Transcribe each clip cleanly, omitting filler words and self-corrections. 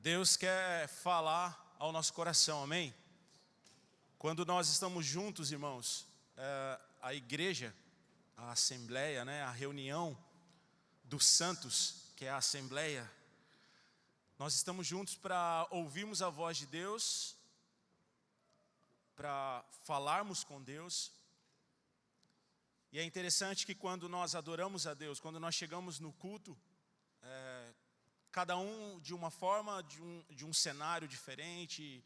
Deus quer falar ao nosso coração, amém? Quando nós estamos juntos, irmãos, a igreja, a assembleia, a reunião dos santos, que é a assembleia, nós estamos juntos para ouvirmos a voz de Deus, para falarmos com Deus. E é interessante que quando nós adoramos a Deus, quando nós chegamos no culto, cada um de uma forma, de um cenário diferente,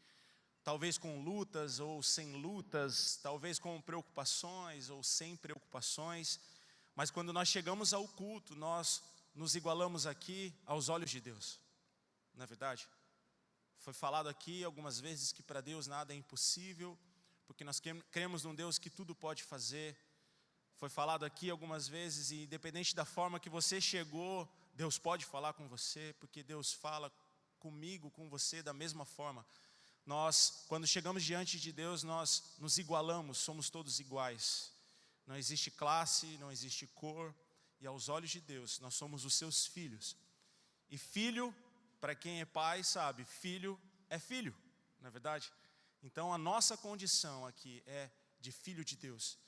talvez com lutas ou sem lutas, talvez com preocupações ou sem preocupações, mas quando nós chegamos ao culto, nós nos igualamos aqui aos olhos de Deus, não é verdade? Foi falado aqui algumas vezes que para Deus nada é impossível, porque nós cremos num Deus que tudo pode fazer. Foi falado aqui algumas vezes, e independente da forma que você chegou, Deus pode falar com você, porque Deus fala comigo, com você da mesma forma. Nós, quando chegamos diante de Deus, nós nos igualamos, somos todos iguais. Não existe classe, não existe cor, e aos olhos de Deus, nós somos os seus filhos. E filho, para quem é pai, sabe, filho é filho, não é verdade? Então a nossa condição aqui é de filho de Deus.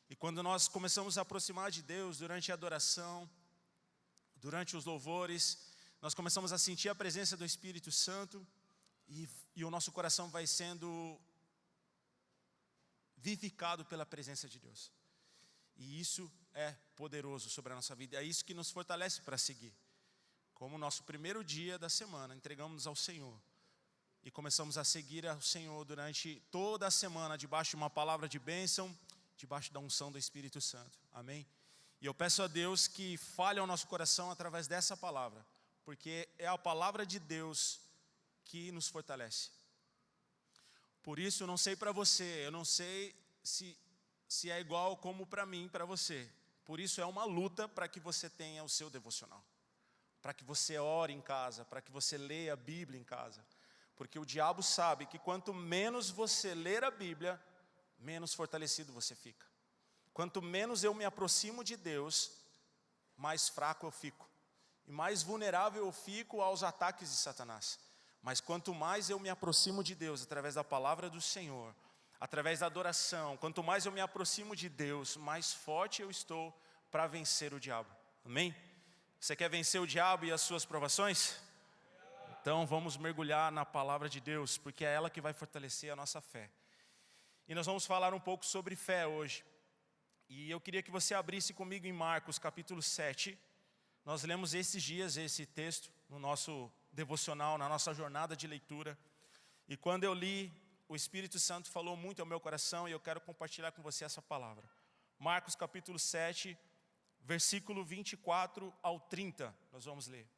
E quando nós começamos a aproximar de Deus durante a adoração, durante os louvores, nós começamos a sentir a presença do Espírito Santo e o nosso coração vai sendo vivificado pela presença de Deus. E isso é poderoso sobre a nossa vida, é isso que nos fortalece para seguir. Como o nosso primeiro dia da semana, entregamos ao Senhor e começamos a seguir ao Senhor durante toda a semana, debaixo de uma palavra de bênção, debaixo da unção do Espírito Santo, amém? E eu peço a Deus que fale ao nosso coração através dessa palavra, porque é a palavra de Deus que nos fortalece. Por isso, eu não sei para você, eu não sei se é igual como para mim, para você. Por isso é uma luta para que você tenha o seu devocional, para que você ore em casa, para que você leia a Bíblia em casa. Porque o diabo sabe que quanto menos você ler a Bíblia, menos fortalecido você fica. Quanto menos eu me aproximo de Deus, mais fraco eu fico. E mais vulnerável eu fico aos ataques de Satanás. Mas quanto mais eu me aproximo de Deus, através da palavra do Senhor, através da adoração, quanto mais eu me aproximo de Deus, mais forte eu estou para vencer o diabo. Amém? Você quer vencer o diabo e as suas provações? Então vamos mergulhar na palavra de Deus, porque é ela que vai fortalecer a nossa fé. E nós vamos falar um pouco sobre fé hoje. E eu queria que você abrisse comigo em Marcos capítulo 7. Nós lemos esses dias esse texto no nosso devocional, na nossa jornada de leitura. E quando eu li, o Espírito Santo falou muito ao meu coração e eu quero compartilhar com você essa palavra. Marcos capítulo 7, versículo 24 ao 30, nós vamos ler.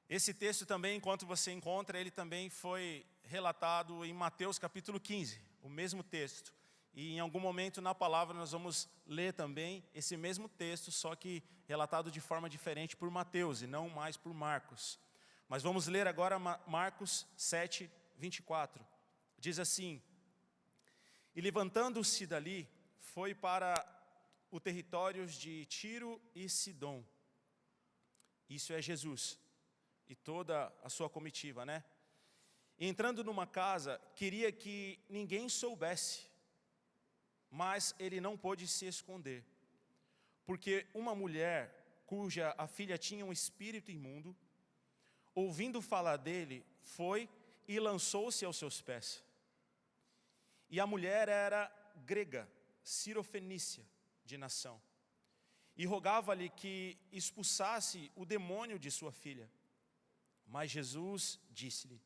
Esse texto também, enquanto você encontra, ele também foi relatado em Mateus capítulo 15, o mesmo texto. E em algum momento na palavra nós vamos ler também esse mesmo texto, só que relatado de forma diferente por Mateus e não mais por Marcos. Mas vamos ler agora Marcos 7, 24. Diz assim: E levantando-se dali, foi para o território de Tiro e Sidom. Isso é Jesus e toda a sua comitiva, E entrando numa casa, queria que ninguém soubesse, mas ele não pôde se esconder, porque uma mulher, cuja a filha tinha um espírito imundo, ouvindo falar dele, foi e lançou-se aos seus pés. E a mulher era grega, cirofenícia de nação, e rogava-lhe que expulsasse o demônio de sua filha. Mas Jesus disse-lhe: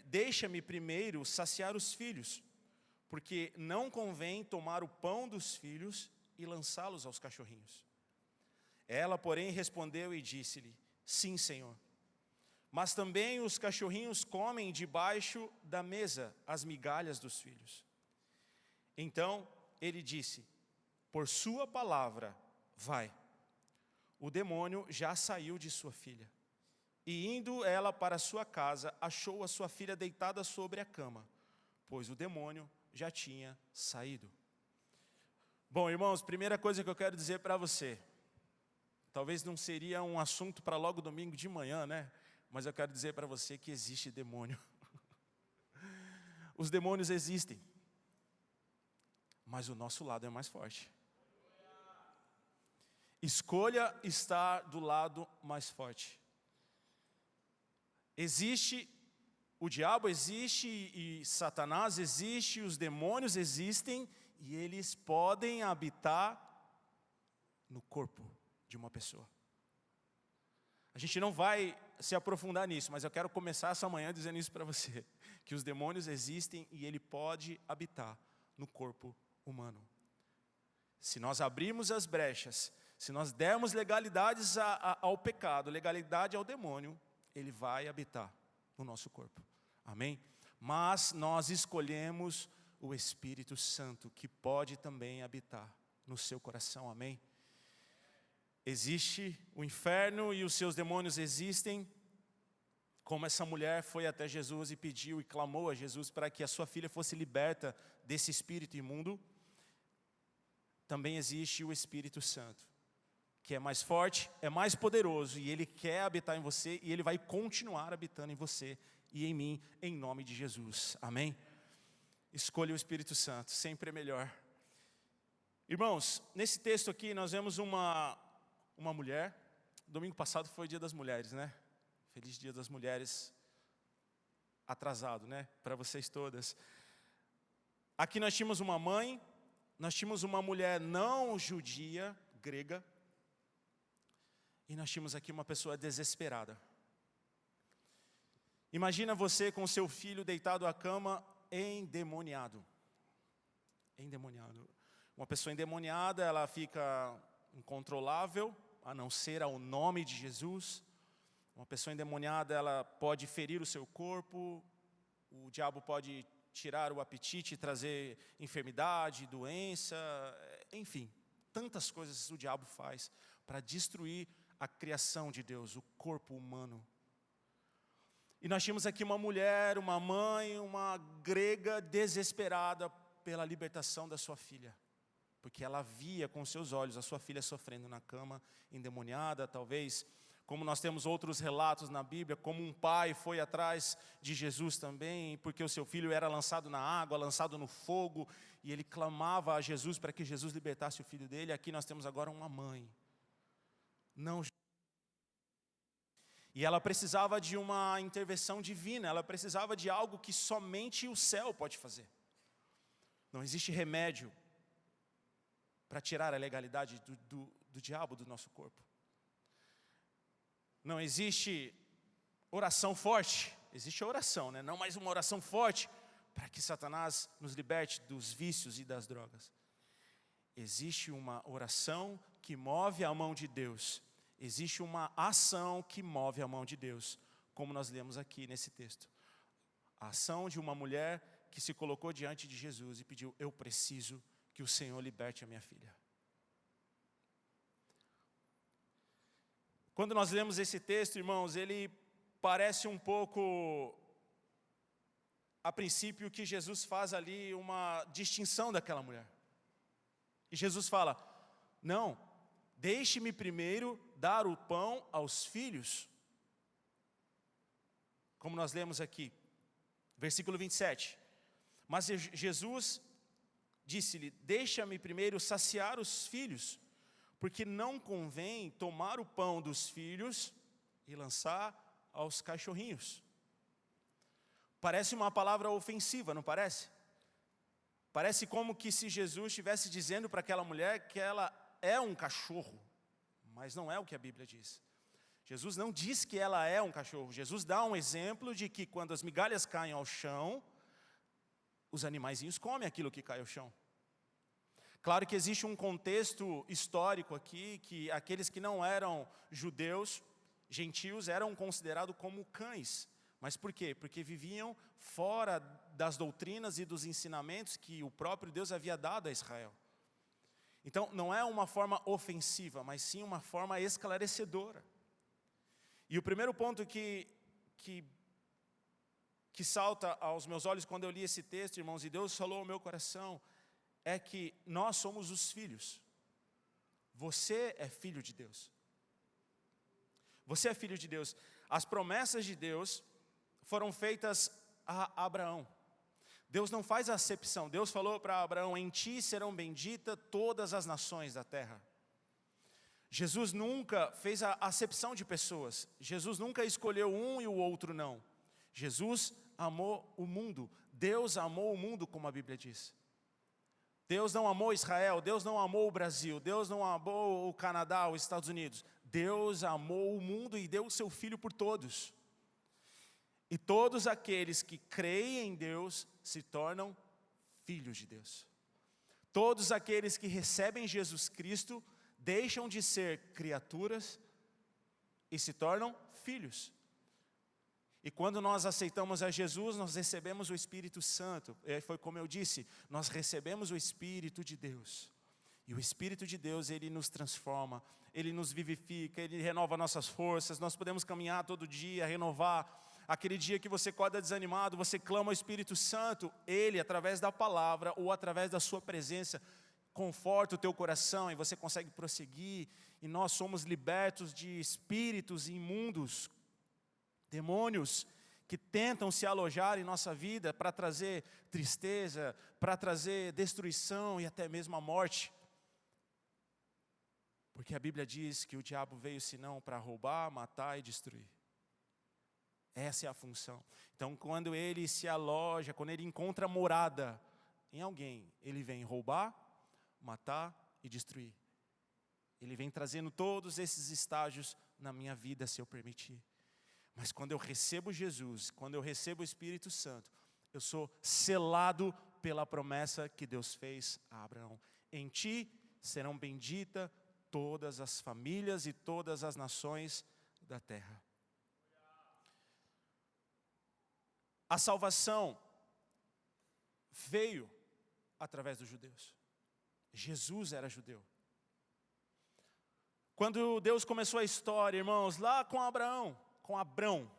deixa-me primeiro saciar os filhos, porque não convém tomar o pão dos filhos e lançá-los aos cachorrinhos. Ela, porém, respondeu e disse-lhe: Sim, Senhor, mas também os cachorrinhos comem debaixo da mesa as migalhas dos filhos. Então ele disse: Por sua palavra, vai. O demônio já saiu de sua filha. E indo ela para sua casa, achou a sua filha deitada sobre a cama, pois o demônio já tinha saído. Bom, irmãos, primeira coisa que eu quero dizer para você: Talvez não seria um assunto para logo domingo de manhã, né? Mas eu quero dizer para você que existe demônio. Os demônios existem. Mas o nosso lado é mais forte. Escolha estar do lado mais forte. Existe, o diabo existe e Satanás existe, os demônios existem e eles podem habitar no corpo de uma pessoa. A gente não vai se aprofundar nisso, mas eu quero começar essa manhã dizendo isso para você, que os demônios existem e ele pode habitar no corpo humano. Se nós abrirmos as brechas, se nós dermos legalidades ao pecado, legalidade ao demônio, ele vai habitar no nosso corpo. Amém? Mas nós escolhemos o Espírito Santo, que pode também habitar no seu coração. Amém? Existe o inferno e os seus demônios existem, como essa mulher foi até Jesus e pediu e clamou a Jesus para que a sua filha fosse liberta desse espírito imundo. Também existe o Espírito Santo, que é mais forte, é mais poderoso, e ele quer habitar em você, e ele vai continuar habitando em você e em mim, em nome de Jesus. Amém? Escolha o Espírito Santo, sempre é melhor. Irmãos, nesse texto aqui nós vemos uma mulher. Domingo passado foi o Dia das Mulheres, né? Feliz Dia das Mulheres, atrasado, né? Para vocês todas. Aqui nós tínhamos uma mãe, nós tínhamos uma mulher não judia, grega, e nós tínhamos aqui uma pessoa desesperada. Imagina você com seu filho deitado à cama, endemoniado. Endemoniado. Uma pessoa endemoniada, ela fica incontrolável, a não ser ao nome de Jesus. Uma pessoa endemoniada, ela pode ferir o seu corpo, o diabo pode tirar o apetite, trazer enfermidade, doença, enfim, tantas coisas o diabo faz para destruir a criação de Deus, o corpo humano. E nós tínhamos aqui uma mulher, uma mãe, uma grega desesperada pela libertação da sua filha. Porque ela via com seus olhos a sua filha sofrendo na cama, endemoniada, talvez, como nós temos outros relatos na Bíblia, como um pai foi atrás de Jesus também, porque o seu filho era lançado na água, lançado no fogo, e ele clamava a Jesus para que Jesus libertasse o filho dele. Aqui nós temos agora uma mãe. E ela precisava de uma intervenção divina, ela precisava de algo que somente o céu pode fazer. Não existe remédio para tirar a legalidade do diabo do nosso corpo. Não existe oração forte, existe a oração, né? Não mais uma oração forte para que Satanás nos liberte dos vícios e das drogas. Existe uma oração que move a mão de Deus. Existe uma ação que move a mão de Deus, como nós lemos aqui nesse texto. A ação de uma mulher que se colocou diante de Jesus e pediu: eu preciso que o Senhor liberte a minha filha. Quando nós lemos esse texto, irmãos, ele parece um pouco, a princípio, que Jesus faz ali uma distinção daquela mulher. E Jesus fala: não, deixe-me primeiro dar o pão aos filhos. Como nós lemos aqui, versículo 27. Mas Jesus disse-lhe: deixa-me primeiro saciar os filhos, porque não convém tomar o pão dos filhos e lançar aos cachorrinhos. Parece uma palavra ofensiva, não parece? Parece como que se Jesus estivesse dizendo para aquela mulher que ela é um cachorro, mas não é o que a Bíblia diz. Jesus não diz que ela é um cachorro. Jesus dá um exemplo de que quando as migalhas caem ao chão, os animaizinhos comem aquilo que cai ao chão. Claro que existe um contexto histórico aqui, que aqueles que não eram judeus, gentios, eram considerados como cães. Mas por quê? Porque viviam fora das doutrinas e dos ensinamentos que o próprio Deus havia dado a Israel. Então, não é uma forma ofensiva, mas sim uma forma esclarecedora. E o primeiro ponto que salta aos meus olhos quando eu li esse texto, irmãos, e Deus falou ao meu coração, é que nós somos os filhos. Você é filho de Deus. Você é filho de Deus. As promessas de Deus foram feitas a Abraão. Deus não faz acepção. Deus falou para Abraão: em ti serão benditas todas as nações da terra. Jesus nunca fez a acepção de pessoas. Jesus nunca escolheu um e o outro não. Jesus amou o mundo. Deus amou o mundo, como a Bíblia diz. Deus não amou Israel, Deus não amou o Brasil, Deus não amou o Canadá, os Estados Unidos. Deus amou o mundo e deu o seu Filho por todos. E todos aqueles que creem em Deus se tornam filhos de Deus. Todos aqueles que recebem Jesus Cristo deixam de ser criaturas e se tornam filhos. E quando nós aceitamos a Jesus, nós recebemos o Espírito Santo. E foi como eu disse, nós recebemos o Espírito de Deus. E o Espírito de Deus, Ele nos transforma, Ele nos vivifica, Ele renova nossas forças. Nós podemos caminhar todo dia, renovar. Aquele dia que você acorda desanimado, você clama ao Espírito Santo. Ele, através da palavra ou através da sua presença, conforta o teu coração e você consegue prosseguir. E nós somos libertos de espíritos imundos, demônios que tentam se alojar em nossa vida para trazer tristeza, para trazer destruição e até mesmo a morte. Porque a Bíblia diz que o diabo veio senão para roubar, matar e destruir. Essa é a função. Então, quando ele se aloja, quando ele encontra morada em alguém, ele vem roubar, matar e destruir. Ele vem trazendo todos esses estágios na minha vida, se eu permitir. Mas quando eu recebo Jesus, quando eu recebo o Espírito Santo, eu sou selado pela promessa que Deus fez a Abraão. Em ti serão benditas todas as famílias e todas as nações da terra. A salvação veio através dos judeus. Jesus era judeu. Quando Deus começou a história, irmãos, lá com Abraão,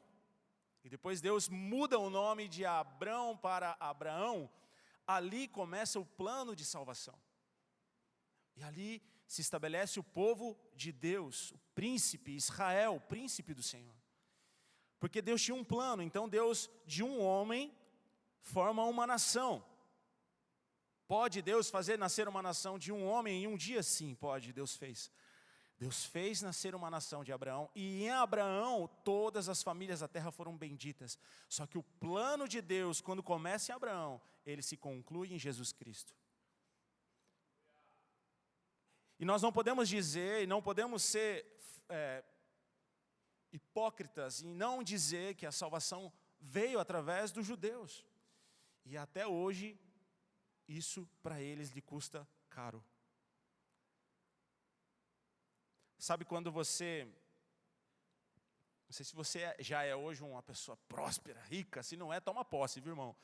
e depois Deus muda o nome de Abrão para Abraão, ali começa o plano de salvação. E ali se estabelece o povo de Deus, o príncipe Israel, o príncipe do Senhor. Porque Deus tinha um plano, então Deus de um homem forma uma nação. Pode Deus fazer nascer uma nação de um homem em um dia? Sim, pode, Deus fez. Deus fez nascer uma nação de Abraão, e em Abraão todas as famílias da terra foram benditas. Só que o plano de Deus, quando começa em Abraão, ele se conclui em Jesus Cristo. E nós não podemos dizer, e não podemos ser hipócritas em não dizer que a salvação veio através dos judeus. E até hoje, isso para eles lhe custa caro. Sabe quando você, não sei se você já é hoje uma pessoa próspera, rica, se não é, toma posse, viu, irmão?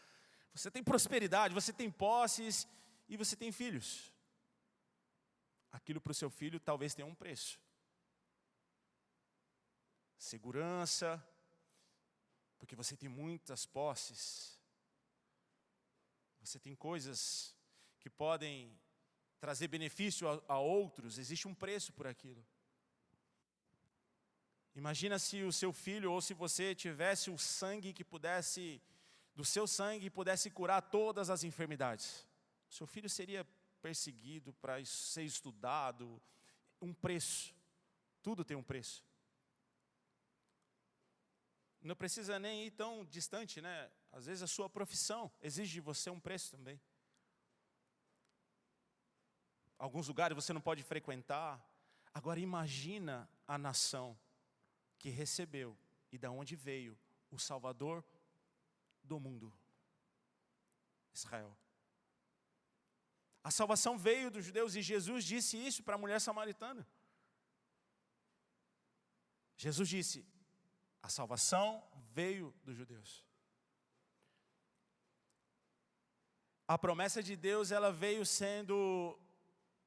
Você tem prosperidade, você tem posses e você tem filhos. Aquilo para o seu filho talvez tenha um preço. Segurança, porque você tem muitas posses. Você tem coisas que podem trazer benefício a outros, existe um preço por aquilo. Imagina se o seu filho, ou se você tivesse o sangue que pudesse, do seu sangue pudesse curar todas as enfermidades. O seu filho seria perseguido para ser estudado, um preço. Tudo tem um preço. Não precisa nem ir tão distante, né? Às vezes a sua profissão exige de você um preço também. Alguns lugares você não pode frequentar. Agora imagina a nação que recebeu e da onde veio o Salvador do mundo, Israel. A salvação veio dos judeus e Jesus disse isso para a mulher samaritana. Jesus disse, a salvação veio dos judeus. A promessa de Deus, ela veio sendo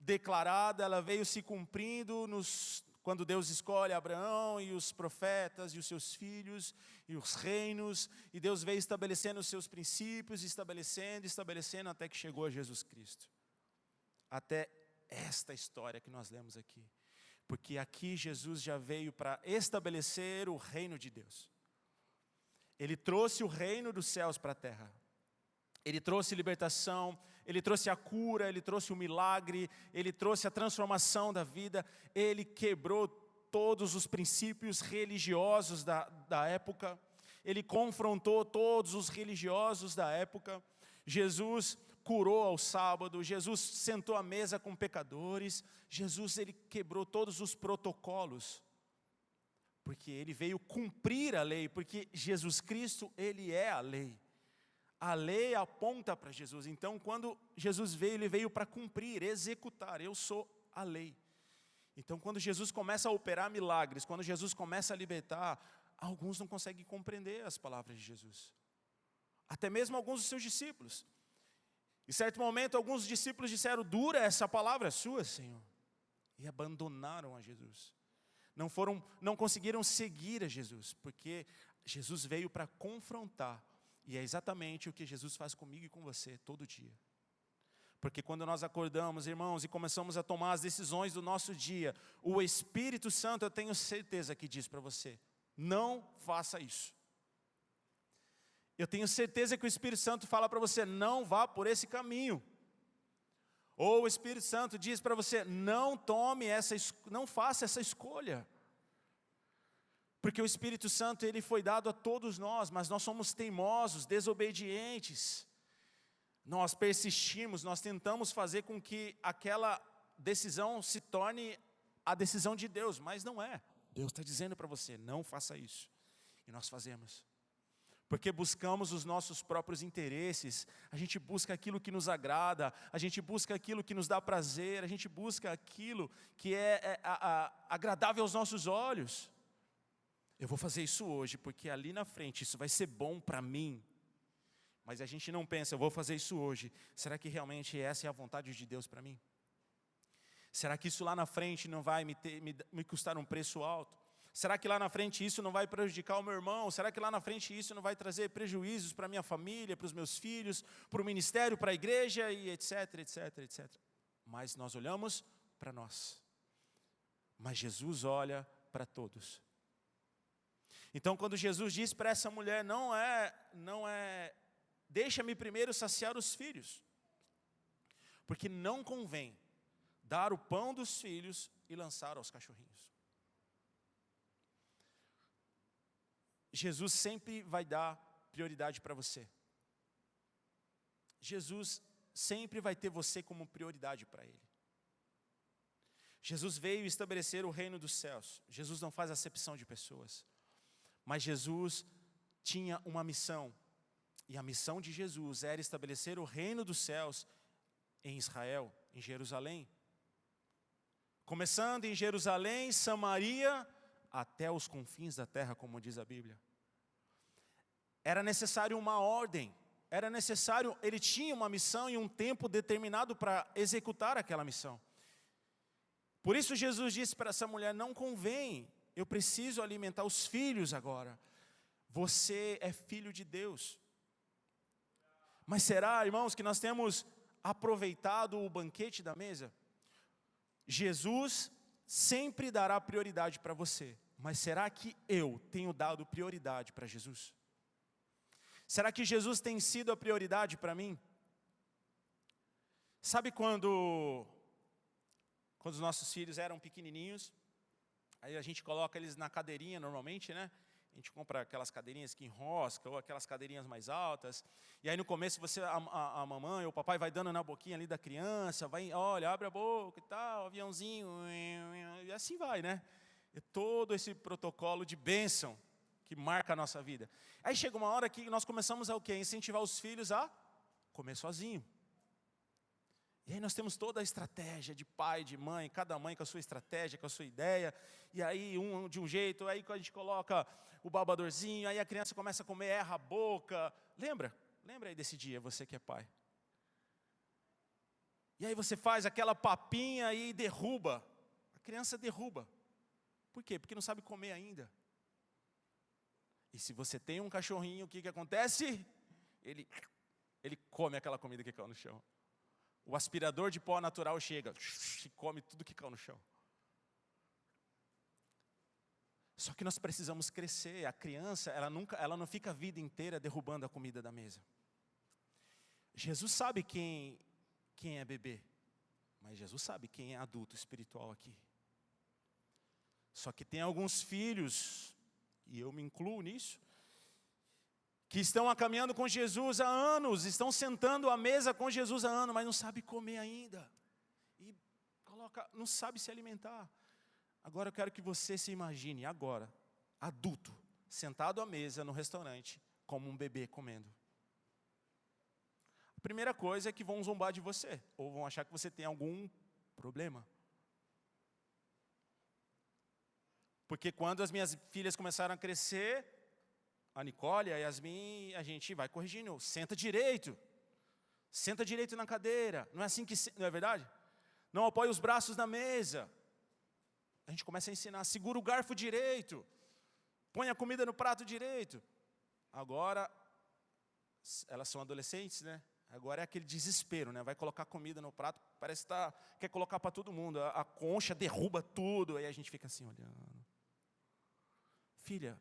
declarada, ela veio se cumprindo quando Deus escolhe Abraão e os profetas e os seus filhos e os reinos, e Deus veio estabelecendo os seus princípios, estabelecendo até que chegou a Jesus Cristo. Até esta história que nós lemos aqui. Porque aqui Jesus já veio para estabelecer o reino de Deus. Ele trouxe o reino dos céus para a terra. Ele trouxe libertação, Ele trouxe a cura, Ele trouxe o milagre, Ele trouxe a transformação da vida. Ele quebrou todos os princípios religiosos da época. Ele confrontou todos os religiosos da época. Jesus curou ao sábado, Jesus sentou à mesa com pecadores. Jesus, Ele quebrou todos os protocolos. Porque Ele veio cumprir a lei, porque Jesus Cristo, Ele é a lei. A lei aponta para Jesus. Então, quando Jesus veio, Ele veio para cumprir, executar. Eu sou a lei. Então, quando Jesus começa a operar milagres, quando Jesus começa a libertar, alguns não conseguem compreender as palavras de Jesus. Até mesmo alguns dos seus discípulos. Em certo momento, alguns discípulos disseram: dura essa palavra sua, Senhor. E abandonaram a Jesus. Não conseguiram seguir a Jesus, porque Jesus veio para confrontar. E é exatamente o que Jesus faz comigo e com você todo dia. Porque quando nós acordamos, irmãos, e começamos a tomar as decisões do nosso dia, o Espírito Santo, eu tenho certeza que diz para você: não faça isso. Eu tenho certeza que o Espírito Santo fala para você: não vá por esse caminho. Ou o Espírito Santo diz para você: não faça essa escolha. Porque o Espírito Santo, ele foi dado a todos nós, mas nós somos teimosos, desobedientes. Nós persistimos, nós tentamos fazer com que aquela decisão se torne a decisão de Deus, mas não é. Deus está dizendo para você: não faça isso. E nós fazemos. Porque buscamos os nossos próprios interesses, a gente busca aquilo que nos agrada, a gente busca aquilo que nos dá prazer, a gente busca aquilo que é agradável aos nossos olhos. Eu vou fazer isso hoje, porque ali na frente isso vai ser bom para mim. Mas a gente não pensa: eu vou fazer isso hoje. Será que realmente essa é a vontade de Deus para mim? Será que isso lá na frente não vai me custar um preço alto? Será que lá na frente isso não vai prejudicar o meu irmão? Será que lá na frente isso não vai trazer prejuízos para a minha família, para os meus filhos, para o ministério, para a igreja e etc, etc, etc. Mas nós olhamos para nós. Mas Jesus olha para todos. Então, quando Jesus diz para essa mulher: não é, deixa-me primeiro saciar os filhos. Porque não convém dar o pão dos filhos e lançar aos cachorrinhos. Jesus sempre vai dar prioridade para você. Jesus sempre vai ter você como prioridade para Ele. Jesus veio estabelecer o reino dos céus. Jesus não faz acepção de pessoas. Mas Jesus tinha uma missão. E a missão de Jesus era estabelecer o reino dos céus em Israel, em Jerusalém. Começando em Jerusalém, Samaria, até os confins da terra, como diz a Bíblia. Era necessário uma ordem. Ele tinha uma missão e um tempo determinado para executar aquela missão. Por isso Jesus disse para essa mulher: não convém, eu preciso alimentar os filhos agora. Você é filho de Deus. Mas será, irmãos, que nós temos aproveitado o banquete da mesa? Jesus sempre dará prioridade para você. Mas será que eu tenho dado prioridade para Jesus? Será que Jesus tem sido a prioridade para mim? Sabe quando os nossos filhos eram pequenininhos, aí a gente coloca eles na cadeirinha normalmente, né? A gente compra aquelas cadeirinhas que enroscam, ou aquelas cadeirinhas mais altas. E aí no começo a mamãe ou o papai vai dando na boquinha ali da criança, olha, abre a boca e tal, aviãozinho, e assim vai, né? É todo esse protocolo de bênção que marca a nossa vida. Aí chega uma hora que nós começamos a o quê? Incentivar os filhos a comer sozinho. E aí nós temos toda a estratégia de pai, de mãe, cada mãe com a sua estratégia, com a sua ideia. E aí um de um jeito, aí quando a gente coloca o babadorzinho, aí a criança começa a comer, erra a boca. Lembra aí desse dia, você que é pai. E aí você faz aquela papinha e derruba. A criança derruba. Por quê? Porque não sabe comer ainda. E se você tem um cachorrinho, o que acontece? Ele come aquela comida que caiu no chão. O aspirador de pó natural chega e come tudo que caiu no chão. Só que nós precisamos crescer. A criança, ela não fica a vida inteira derrubando a comida da mesa. Jesus sabe quem é bebê, mas Jesus sabe quem é adulto espiritual aqui. Só que tem alguns filhos, e eu me incluo nisso, que estão caminhando com Jesus há anos, estão sentando à mesa com Jesus há anos, mas não sabe comer ainda. E não sabe se alimentar. Agora eu quero que você se imagine agora, adulto, sentado à mesa no restaurante, como um bebê comendo. A primeira coisa é que vão zombar de você, ou vão achar que você tem algum problema. Porque quando as minhas filhas começaram a crescer, a Nicole, a Yasmin, a gente vai corrigindo. Senta direito na cadeira. Não é assim que, não é verdade? Não apoia os braços na mesa. A gente começa a ensinar, segura o garfo direito, põe a comida no prato direito. Agora, elas são adolescentes, né? Agora é aquele desespero, né? Vai colocar comida no prato, parece que quer colocar para todo mundo. A concha derruba tudo, aí a gente fica assim olhando. Filha,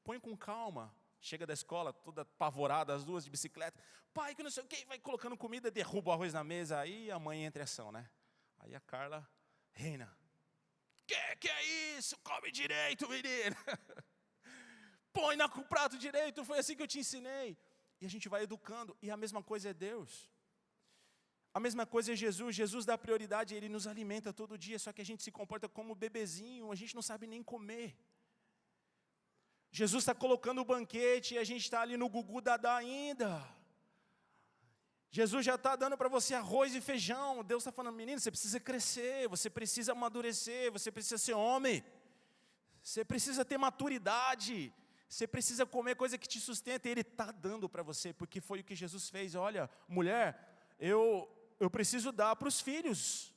põe com calma. Chega da escola, toda apavorada, as duas de bicicleta. Pai, que não sei o que, vai colocando comida, derruba o arroz na mesa. Aí a mãe entra em ação, né? Aí a Carla, Reina, que é isso? Come direito, menina. Põe no prato direito, foi assim que eu te ensinei. E a gente vai educando. E a mesma coisa é Deus. A mesma coisa é Jesus. Jesus dá prioridade, Ele nos alimenta todo dia. Só que a gente se comporta como bebezinho, a gente não sabe nem comer. Jesus está colocando o banquete e a gente está ali no gugu dadá ainda. Jesus já está dando para você arroz e feijão. Deus está falando, menino, você precisa crescer, você precisa amadurecer, você precisa ser homem. Você precisa ter maturidade. Você precisa comer coisa que te sustenta. E Ele está dando para você, porque foi o que Jesus fez. Olha, mulher, eu preciso dar para os filhos.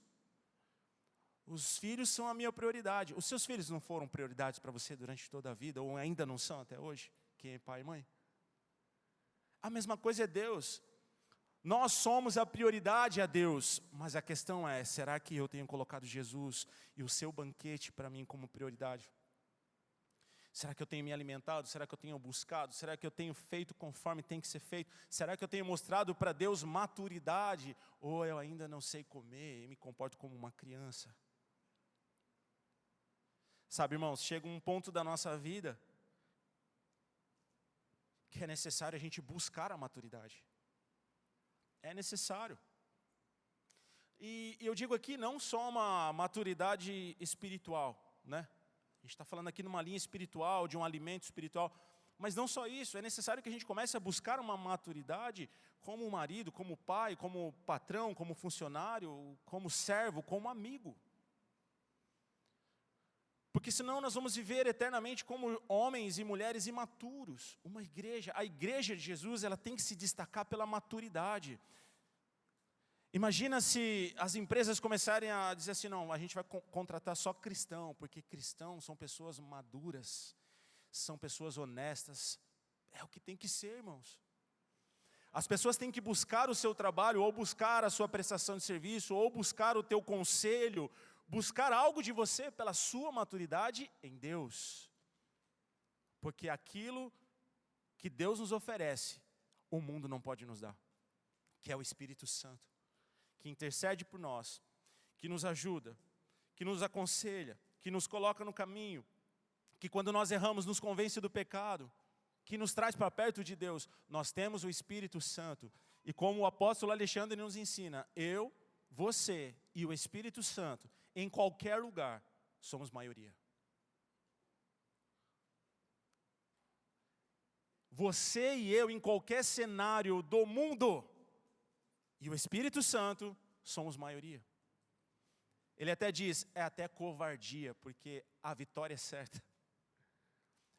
Os filhos são a minha prioridade. Os seus filhos não foram prioridades para você durante toda a vida, ou ainda não são até hoje? Quem é pai e mãe? A mesma coisa é Deus. Nós somos a prioridade a Deus, mas a questão é, será que eu tenho colocado Jesus e o seu banquete para mim como prioridade? Será que eu tenho me alimentado? Será que eu tenho buscado? Será que eu tenho feito conforme tem que ser feito? Será que eu tenho mostrado para Deus maturidade? Ou eu ainda não sei comer e me comporto como uma criança? Sabe, irmãos, chega um ponto da nossa vida que é necessário a gente buscar a maturidade. É necessário. E eu digo aqui não só uma maturidade espiritual, né? A gente está falando aqui numa linha espiritual, de um alimento espiritual, mas não só isso, é necessário que a gente comece a buscar uma maturidade como marido, como pai, como patrão, como funcionário, como servo, como amigo. Porque senão nós vamos viver eternamente como homens e mulheres imaturos. A igreja de Jesus, ela tem que se destacar pela maturidade. Imagina se as empresas começarem a dizer assim, não, a gente vai contratar só cristão, porque cristãos são pessoas maduras, são pessoas honestas. É o que tem que ser, irmãos. As pessoas têm que buscar o seu trabalho, ou buscar a sua prestação de serviço, ou buscar o teu conselho, buscar algo de você pela sua maturidade em Deus. Porque aquilo que Deus nos oferece, o mundo não pode nos dar, que é o Espírito Santo, que intercede por nós, que nos ajuda, que nos aconselha, que nos coloca no caminho, que quando nós erramos nos convence do pecado, que nos traz para perto de Deus. Nós temos o Espírito Santo, e como o apóstolo Alexandre nos ensina, eu, você e o Espírito Santo, em qualquer lugar, somos maioria. Você e eu, em qualquer cenário do mundo, e o Espírito Santo, somos maioria. Ele até diz, é até covardia, porque a vitória é certa.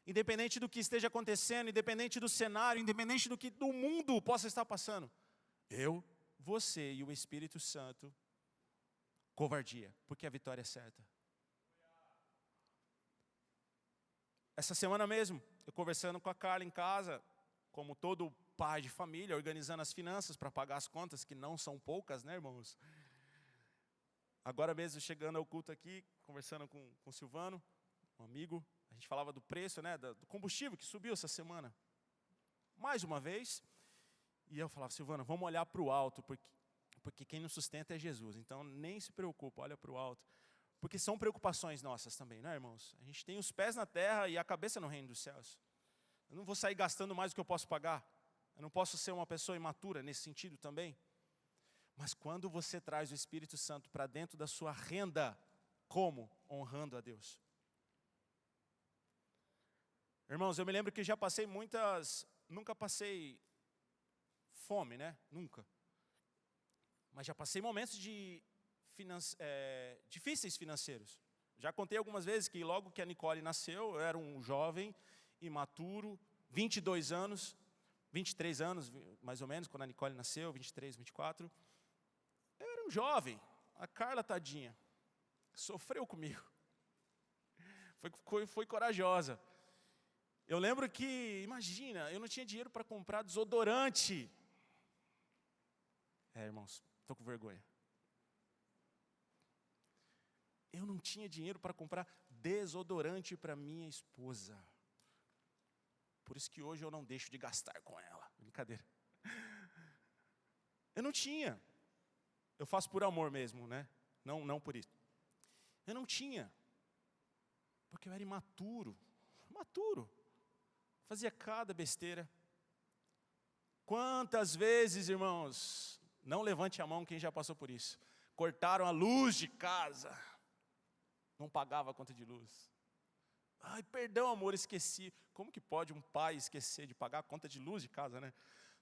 Independente do que esteja acontecendo, independente do cenário, independente do que do mundo possa estar passando, eu, você e o Espírito Santo, covardia, porque a vitória é certa. Essa semana mesmo, eu conversando com a Carla em casa, como todo pai de família, organizando as finanças para pagar as contas, que não são poucas, né, irmãos? Agora mesmo, chegando ao culto aqui, conversando com o Silvano, um amigo, a gente gente falava do preço, né, do combustível que subiu essa semana. Mais uma vez, e eu falava, Silvana, vamos olhar para o alto, porque quem nos sustenta é Jesus. Então, nem se preocupa, olha para o alto. Porque são preocupações nossas também, né, irmãos? A gente tem os pés na terra e a cabeça no reino dos céus. Eu não vou sair gastando mais do que eu posso pagar. Eu não posso ser uma pessoa imatura nesse sentido também. Mas quando você traz o Espírito Santo para dentro da sua renda, como? Honrando a Deus. Irmãos, eu me lembro que já passei nunca passei fome, né? Nunca. Mas já passei momentos difíceis financeiros. Já contei algumas vezes que logo que a Nicole nasceu, eu era um jovem, imaturo, 22 anos, 23 anos mais ou menos, quando a Nicole nasceu, 23, 24. Eu era um jovem, a Carla, tadinha, sofreu comigo. Foi corajosa. Eu lembro que, imagina, eu não tinha dinheiro para comprar desodorante. Irmãos, estou com vergonha. Eu não tinha dinheiro para comprar desodorante para minha esposa. Por isso que hoje eu não deixo de gastar com ela. Brincadeira. Eu não tinha. Eu faço por amor mesmo, né? Não por isso. Eu não tinha. Porque eu era imaturo. Fazia cada besteira. Quantas vezes, irmãos, não levante a mão quem já passou por isso. Cortaram a luz de casa. Não pagava a conta de luz. Ai, perdão, amor, esqueci. Como que pode um pai esquecer de pagar a conta de luz de casa, né?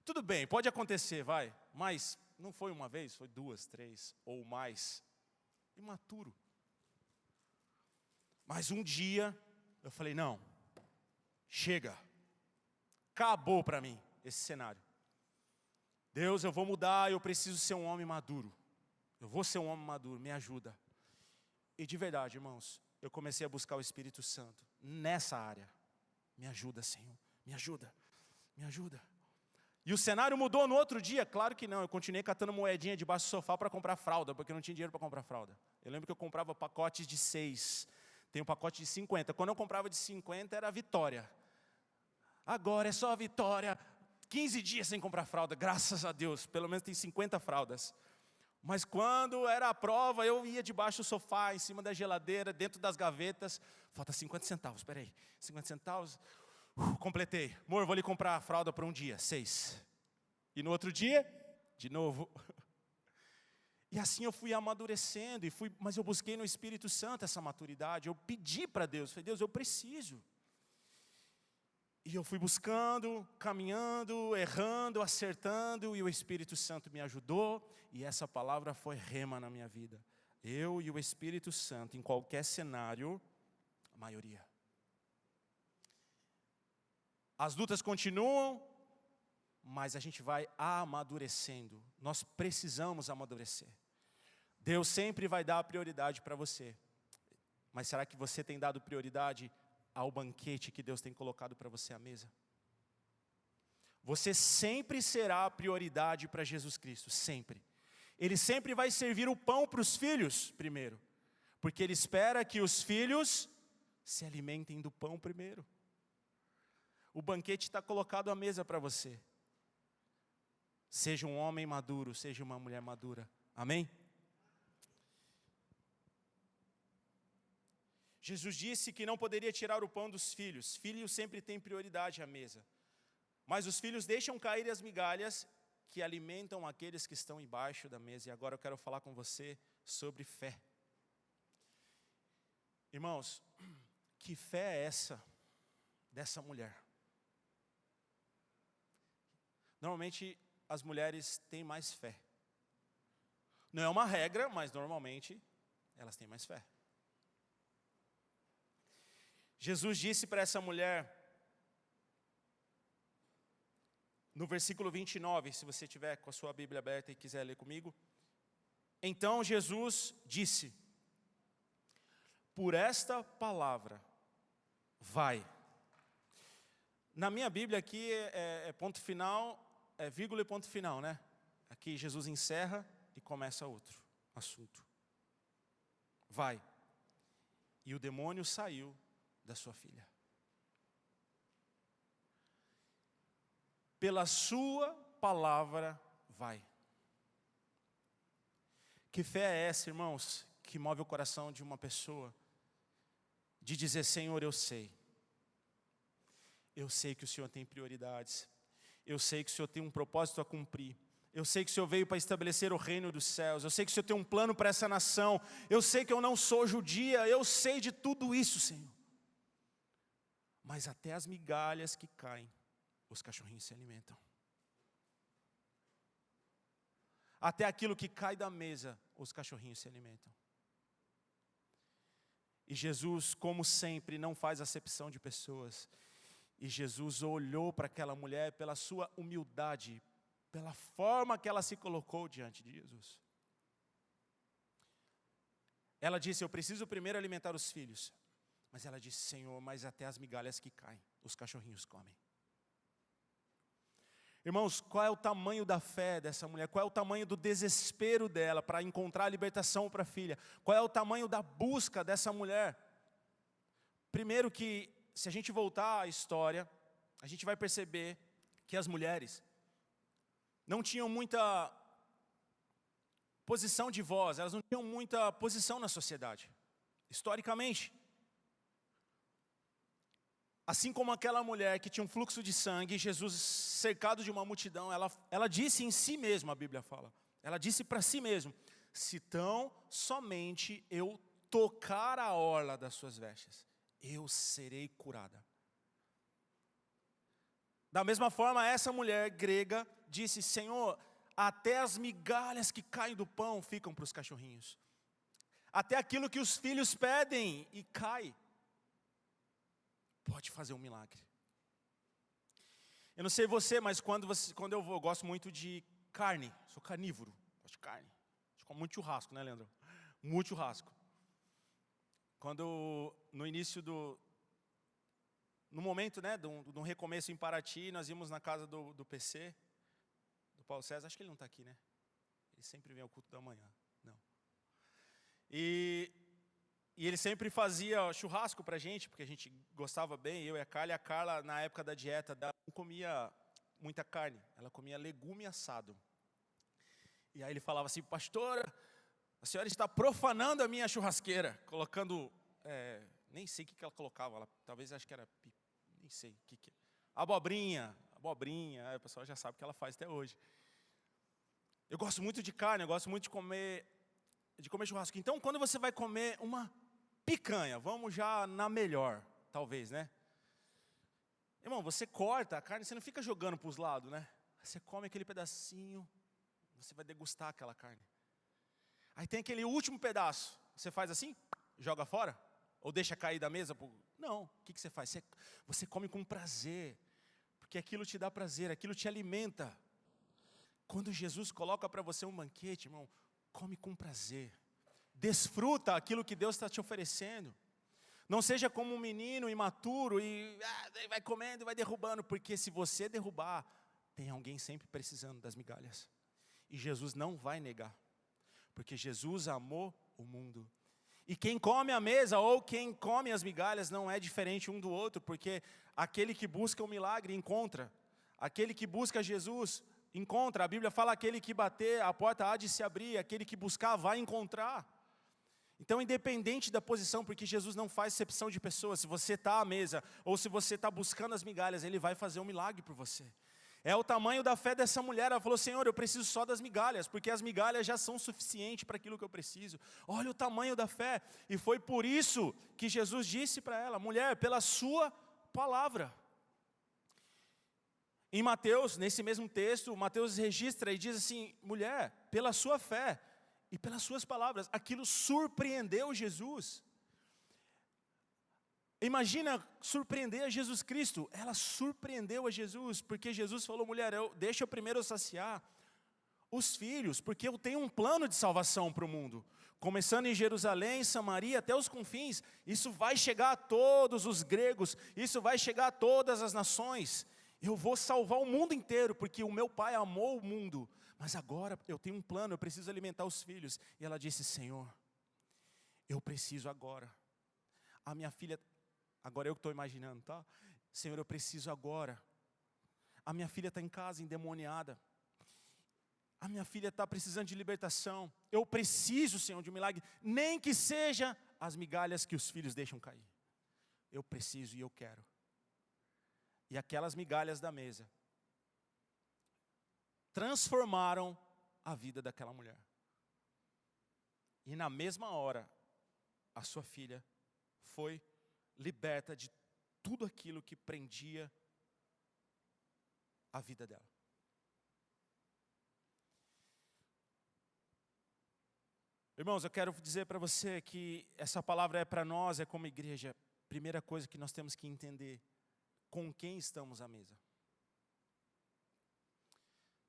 Tudo bem, pode acontecer, vai. Mas não foi uma vez, foi 2, 3 ou mais. Imaturo. Mas um dia, eu falei, não, chega. Acabou para mim esse cenário. Deus, eu vou mudar, eu preciso ser um homem maduro. Eu vou ser um homem maduro, me ajuda. E de verdade, irmãos, eu comecei a buscar o Espírito Santo nessa área. Me ajuda, Senhor, me ajuda. E o cenário mudou no outro dia? Claro que não, eu continuei catando moedinha debaixo do sofá para comprar fralda, porque eu não tinha dinheiro para comprar fralda. Eu lembro que eu comprava pacotes de 6, tem um pacote de 50. Quando eu comprava de 50 era a Vitória. Agora é só a Vitória, 15 dias sem comprar fralda, graças a Deus, pelo menos tem 50 fraldas. Mas quando era a prova, eu ia debaixo do sofá, em cima da geladeira, dentro das gavetas. Falta 50 centavos, espera aí, 50 centavos. Completei. Amor, vou lhe comprar a fralda por um dia, 6. E no outro dia, de novo. E assim eu fui amadurecendo, mas eu busquei no Espírito Santo essa maturidade. Eu pedi para Deus, falei, Deus, eu preciso. E eu fui buscando, caminhando, errando, acertando, e o Espírito Santo me ajudou, e essa palavra foi rema na minha vida. Eu e o Espírito Santo, em qualquer cenário, a maioria. As lutas continuam, mas a gente vai amadurecendo. Nós precisamos amadurecer. Deus sempre vai dar a prioridade para você. Mas será que você tem dado prioridade ao banquete que Deus tem colocado para você à mesa? Você sempre será a prioridade para Jesus Cristo, sempre. Ele sempre vai servir o pão para os filhos primeiro, porque Ele espera que os filhos se alimentem do pão primeiro. O banquete está colocado à mesa para você. Seja um homem maduro, seja uma mulher madura. Amém? Jesus disse que não poderia tirar o pão dos filhos. Filhos sempre têm prioridade à mesa. Mas os filhos deixam cair as migalhas que alimentam aqueles que estão embaixo da mesa. E agora eu quero falar com você sobre fé. Irmãos, que fé é essa dessa mulher? Normalmente as mulheres têm mais fé. Não é uma regra, mas normalmente elas têm mais fé. Jesus disse para essa mulher, no versículo 29, se você tiver com a sua Bíblia aberta e quiser ler comigo. Então Jesus disse, por esta palavra, vai. Na minha Bíblia aqui é ponto final, é vírgula e ponto final, né? Aqui Jesus encerra e começa outro assunto. Vai. E o demônio saiu da sua filha. Pela sua palavra vai. Que fé é essa, irmãos, que move o coração de uma pessoa, de dizer, Senhor, eu sei que o Senhor tem prioridades, eu sei que o Senhor tem um propósito a cumprir, eu sei que o Senhor veio para estabelecer o reino dos céus, eu sei que o Senhor tem um plano para essa nação, eu sei que eu não sou judia, eu sei de tudo isso, Senhor. Mas até as migalhas que caem, os cachorrinhos se alimentam. Até aquilo que cai da mesa, os cachorrinhos se alimentam. E Jesus, como sempre, não faz acepção de pessoas. E Jesus olhou para aquela mulher pela sua humildade, pela forma que ela se colocou diante de Jesus. Ela disse, eu preciso primeiro alimentar os filhos. Mas ela disse, Senhor, mas até as migalhas que caem, os cachorrinhos comem. Irmãos, qual é o tamanho da fé dessa mulher? Qual é o tamanho do desespero dela para encontrar a libertação para a filha? Qual é o tamanho da busca dessa mulher? Primeiro que, se a gente voltar à história, a gente vai perceber que as mulheres não tinham muita posição de voz, elas não tinham muita posição na sociedade, historicamente. Assim como aquela mulher que tinha um fluxo de sangue, Jesus cercado de uma multidão, ela disse em si mesma, a Bíblia fala, ela disse para si mesma, se tão somente eu tocar a orla das suas vestes, eu serei curada. Da mesma forma, essa mulher grega disse, Senhor, até as migalhas que caem do pão ficam para os cachorrinhos. Até aquilo que os filhos pedem e cai, pode fazer um milagre. Eu não sei você, mas quando eu vou, eu gosto muito de carne, sou carnívoro, gosto de carne. Como muito churrasco, né, Leandro? Muito churrasco. No momento, né, do recomeço em Paraty, nós íamos na casa do PC, do Paulo César, acho que ele não está aqui, né? Ele sempre vem ao culto da manhã, não. E ele sempre fazia churrasco para a gente, porque a gente gostava bem, eu e a Carla, na época da dieta, não comia muita carne, ela comia legume assado. E aí ele falava assim, pastora, a senhora está profanando a minha churrasqueira, colocando, nem sei o que ela colocava, talvez acho que era, nem sei o que é. Abobrinha, aí o pessoal já sabe o que ela faz até hoje. Eu gosto muito de carne, eu gosto muito de comer churrasco. Então, quando você vai comer uma picanha, vamos já na melhor, talvez, né? Irmão, você corta a carne, você não fica jogando para os lados, né? Você come aquele pedacinho, você vai degustar aquela carne. Aí tem aquele último pedaço, você faz assim, joga fora? Ou deixa cair da mesa? Não, o que você faz? Você come com prazer, porque aquilo te dá prazer, aquilo te alimenta. Quando Jesus coloca para você um banquete, irmão, come com prazer. Desfruta aquilo que Deus está te oferecendo. Não seja como um menino imaturo e vai comendo e vai derrubando, porque se você derrubar, tem alguém sempre precisando das migalhas. E Jesus não vai negar, porque Jesus amou o mundo. E quem come a mesa ou quem come as migalhas não é diferente um do outro, porque aquele que busca o milagre encontra, aquele que busca Jesus encontra. A Bíblia fala, aquele que bater, a porta há de se abrir, aquele que buscar vai encontrar. Então, independente da posição, porque Jesus não faz exceção de pessoas, se você está à mesa, ou se você está buscando as migalhas, Ele vai fazer um milagre por você. É o tamanho da fé dessa mulher, ela falou, Senhor, eu preciso só das migalhas, porque as migalhas já são suficientes para aquilo que eu preciso. Olha o tamanho da fé, e foi por isso que Jesus disse para ela, mulher, pela sua palavra. Em Mateus, nesse mesmo texto, Mateus registra e diz assim, mulher, pela sua fé, e pelas suas palavras, aquilo surpreendeu Jesus. Imagina surpreender a Jesus Cristo. Ela surpreendeu a Jesus, porque Jesus falou, mulher, deixa eu primeiro saciar os filhos, porque eu tenho um plano de salvação para o mundo. Começando em Jerusalém, Samaria, até os confins. Isso vai chegar a todos os gregos, isso vai chegar a todas as nações. Eu vou salvar o mundo inteiro, porque o meu Pai amou o mundo. Mas agora eu tenho um plano, eu preciso alimentar os filhos. E ela disse, Senhor, eu preciso agora. A minha filha Agora eu que estou imaginando, tá? Senhor, eu preciso agora. A minha filha está em casa endemoniada. A minha filha está precisando de libertação. Eu preciso, Senhor, de um milagre. Nem que seja as migalhas que os filhos deixam cair. Eu preciso e eu quero. E aquelas migalhas da mesa transformaram a vida daquela mulher. E na mesma hora, a sua filha foi liberta de tudo aquilo que prendia a vida dela. Irmãos, eu quero dizer para você que essa palavra é para nós, é como igreja. Primeira coisa que nós temos que entender, com quem estamos à mesa.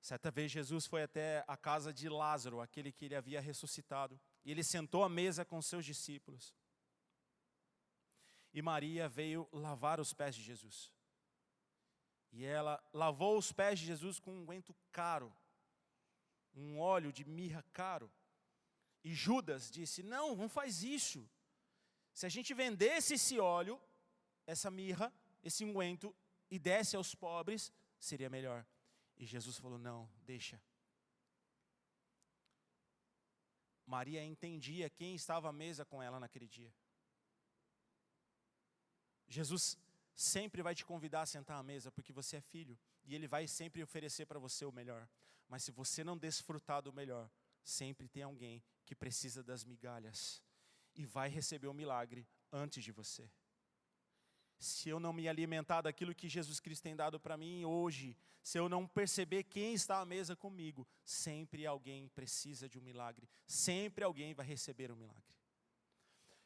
Certa vez Jesus foi até a casa de Lázaro, aquele que ele havia ressuscitado. E ele sentou à mesa com seus discípulos. E Maria veio lavar os pés de Jesus. E ela lavou os pés de Jesus com um unguento caro. Um óleo de mirra caro. E Judas disse, não faz isso. Se a gente vendesse esse óleo, essa mirra, esse unguento, e desse aos pobres, seria melhor. E Jesus falou, não, deixa. Maria entendia quem estava à mesa com ela naquele dia. Jesus sempre vai te convidar a sentar à mesa, porque você é filho. E Ele vai sempre oferecer para você o melhor. Mas se você não desfrutar do melhor, sempre tem alguém que precisa das migalhas. E vai receber o milagre antes de você. Se eu não me alimentar daquilo que Jesus Cristo tem dado para mim hoje, se eu não perceber quem está à mesa comigo, sempre alguém precisa de um milagre, sempre alguém vai receber um milagre.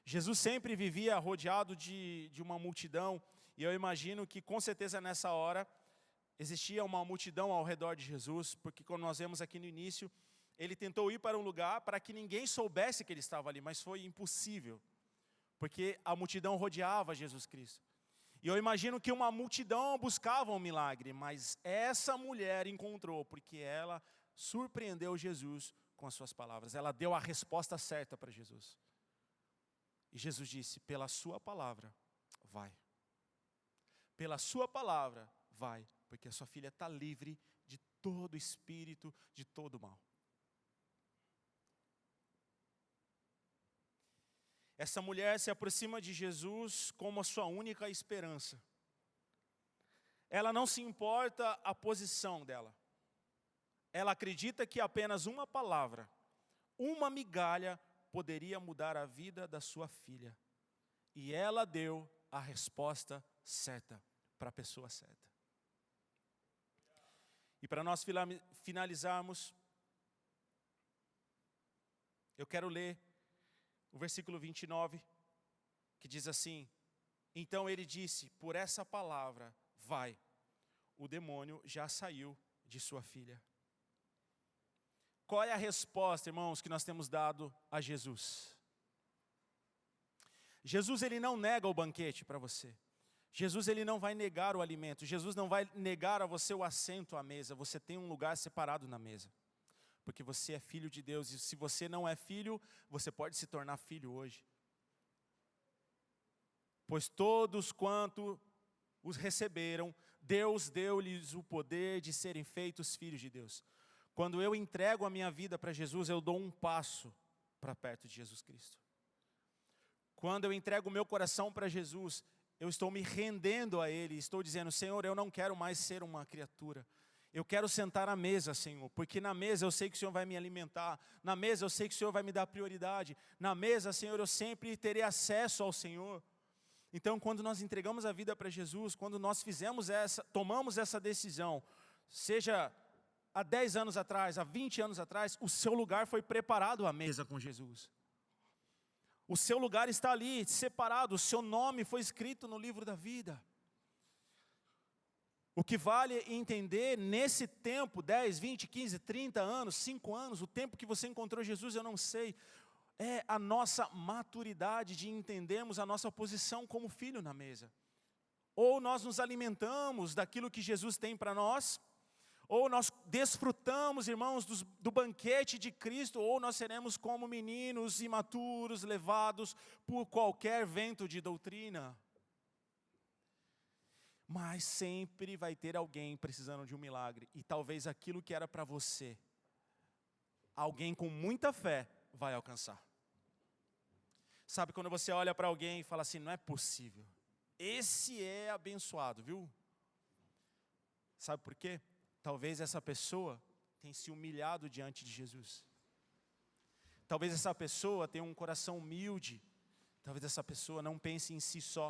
Jesus sempre vivia rodeado de uma multidão, e eu imagino que com certeza nessa hora, existia uma multidão ao redor de Jesus, porque como nós vemos aqui no início, ele tentou ir para um lugar para que ninguém soubesse que ele estava ali, mas foi impossível, porque a multidão rodeava Jesus Cristo. E eu imagino que uma multidão buscava um milagre, mas essa mulher encontrou, porque ela surpreendeu Jesus com as suas palavras. Ela deu a resposta certa para Jesus. E Jesus disse, pela sua palavra, vai. Pela sua palavra, vai, porque a sua filha está livre de todo espírito, de todo mal. Essa mulher se aproxima de Jesus como a sua única esperança. Ela não se importa a posição dela. Ela acredita que apenas uma palavra, uma migalha, poderia mudar a vida da sua filha. E ela deu a resposta certa para a pessoa certa. E para nós finalizarmos, eu quero ler o versículo 29, que diz assim, então ele disse, por essa palavra, vai, o demônio já saiu de sua filha. Qual é a resposta, irmãos, que nós temos dado a Jesus? Jesus, ele não nega o banquete para você. Jesus, ele não vai negar o alimento. Jesus não vai negar a você o assento à mesa. Você tem um lugar separado na mesa. Porque você é filho de Deus, e se você não é filho, você pode se tornar filho hoje. Pois todos quanto os receberam, Deus deu-lhes o poder de serem feitos filhos de Deus. Quando eu entrego a minha vida para Jesus, eu dou um passo para perto de Jesus Cristo. Quando eu entrego o meu coração para Jesus, eu estou me rendendo a Ele, estou dizendo, Senhor, eu não quero mais ser uma criatura. Eu quero sentar à mesa, Senhor, porque na mesa eu sei que o Senhor vai me alimentar, na mesa eu sei que o Senhor vai me dar prioridade, na mesa, Senhor, eu sempre terei acesso ao Senhor. Então, quando nós entregamos a vida para Jesus, quando nós tomamos essa decisão, seja há 10 anos atrás, há 20 anos atrás, o seu lugar foi preparado à mesa com Jesus. O seu lugar está ali, separado, o seu nome foi escrito no livro da vida. O que vale entender nesse tempo, 10, 20, 15, 30 anos, 5 anos, o tempo que você encontrou Jesus, eu não sei, é a nossa maturidade de entendermos a nossa posição como filho na mesa. Ou nós nos alimentamos daquilo que Jesus tem para nós, ou nós desfrutamos, irmãos, do banquete de Cristo, ou nós seremos como meninos imaturos, levados por qualquer vento de doutrina. Mas sempre vai ter alguém precisando de um milagre. E talvez aquilo que era para você, alguém com muita fé vai alcançar. Sabe quando você olha para alguém e fala assim, não é possível. Esse é abençoado, viu? Sabe por quê? Talvez essa pessoa tenha se humilhado diante de Jesus. Talvez essa pessoa tenha um coração humilde. Talvez essa pessoa não pense em si só.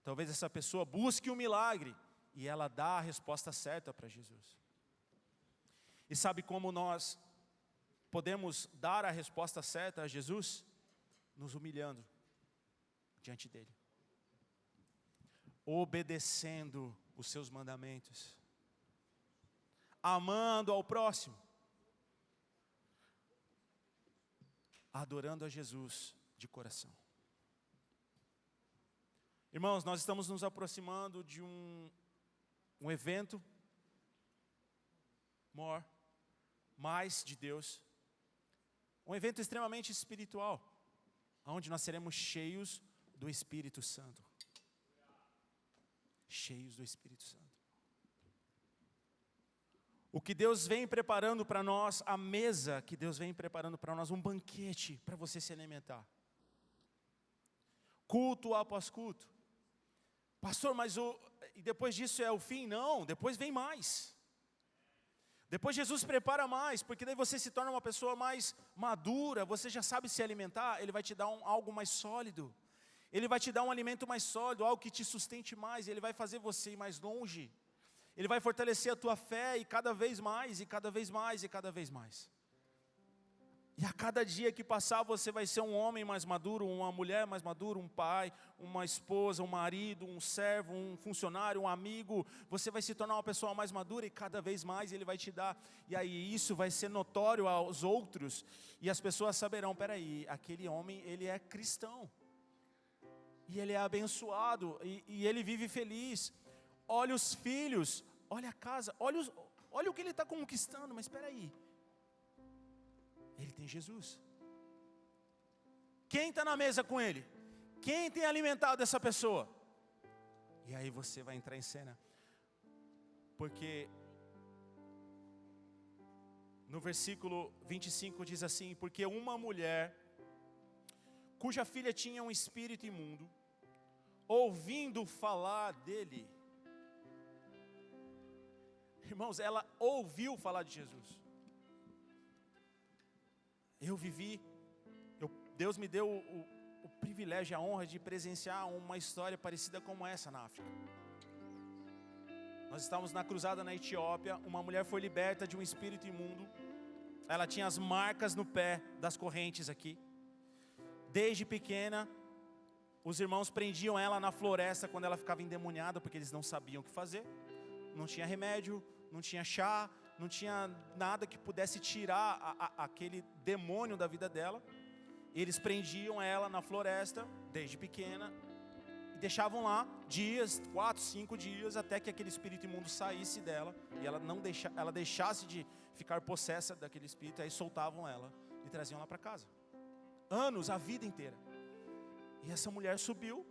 Talvez essa pessoa busque um milagre e ela dá a resposta certa para Jesus. E sabe como nós podemos dar a resposta certa a Jesus? Nos humilhando diante dele. Obedecendo os seus mandamentos. Amando ao próximo. Adorando a Jesus de coração. Irmãos, nós estamos nos aproximando de um evento mais de Deus. Um evento extremamente espiritual, onde nós seremos cheios do Espírito Santo. Cheios do Espírito Santo. O que Deus vem preparando para nós, a mesa que Deus vem preparando para nós, um banquete para você se alimentar. Culto após culto. Pastor, mas e depois disso é o fim? Não, depois vem mais. Depois Jesus prepara mais, porque daí você se torna uma pessoa mais madura, você já sabe se alimentar, Ele vai te dar algo mais sólido. Ele vai te dar um alimento mais sólido, algo que te sustente mais, Ele vai fazer você ir mais longe. Ele vai fortalecer a tua fé e cada vez mais, e cada vez mais, e cada vez mais. E a cada dia que passar você vai ser um homem mais maduro, uma mulher mais madura, um pai, uma esposa, um marido, um servo, um funcionário, um amigo. Você vai se tornar uma pessoa mais madura e cada vez mais Ele vai te dar. E aí isso vai ser notório aos outros e as pessoas saberão, peraí, aquele homem ele é cristão. E ele é abençoado e ele vive feliz. Olha os filhos, olha a casa, olha o que ele está conquistando, mas espera aí. Ele tem Jesus. Quem está na mesa com ele? Quem tem alimentado essa pessoa? E aí você vai entrar em cena. Porque no versículo 25 diz assim, porque uma mulher cuja filha tinha um espírito imundo, ouvindo falar dele, irmãos, ela ouviu falar de Jesus. Deus me deu o privilégio, a honra de presenciar uma história parecida como essa na África. Nós estávamos na cruzada na Etiópia, uma mulher foi liberta de um espírito imundo. Ela tinha as marcas no pé das correntes aqui. Desde pequena, os irmãos prendiam ela na floresta quando ela ficava endemoniada, porque eles não sabiam o que fazer. Não tinha remédio, não tinha chá, não tinha nada que pudesse tirar aquele demônio da vida dela. Eles prendiam ela na floresta, desde pequena, e deixavam lá dias, 4, 5 dias, até que aquele espírito imundo saísse dela, e ela deixasse de ficar possessa daquele espírito, aí soltavam ela e traziam ela para casa. Anos, a vida inteira. E essa mulher subiu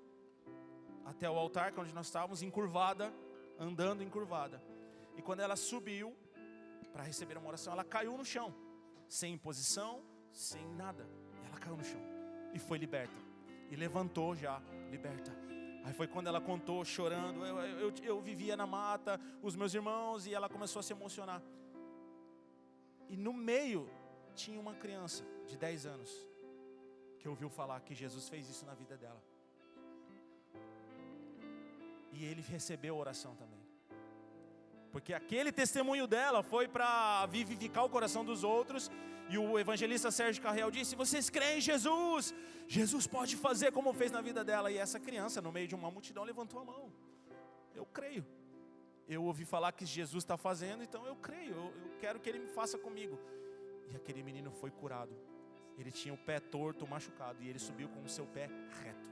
até o altar, onde nós estávamos, encurvada, andando encurvada. E quando ela subiu para receber uma oração, ela caiu no chão, sem imposição, sem nada. Ela caiu no chão e foi liberta. E levantou já, liberta. Aí foi quando ela contou, chorando, eu vivia na mata, os meus irmãos, e ela começou a se emocionar. E no meio tinha uma criança de 10 anos, que ouviu falar que Jesus fez isso na vida dela. E ele recebeu a oração também. Porque aquele testemunho dela foi para vivificar o coração dos outros. E o evangelista Sérgio Carreal disse, vocês creem em Jesus? Jesus pode fazer como fez na vida dela. E essa criança, no meio de uma multidão, levantou a mão. Eu creio. Eu ouvi falar que Jesus está fazendo, então eu creio. Eu quero que Ele me faça comigo. E aquele menino foi curado. Ele tinha o pé torto, machucado. E ele subiu com o seu pé reto.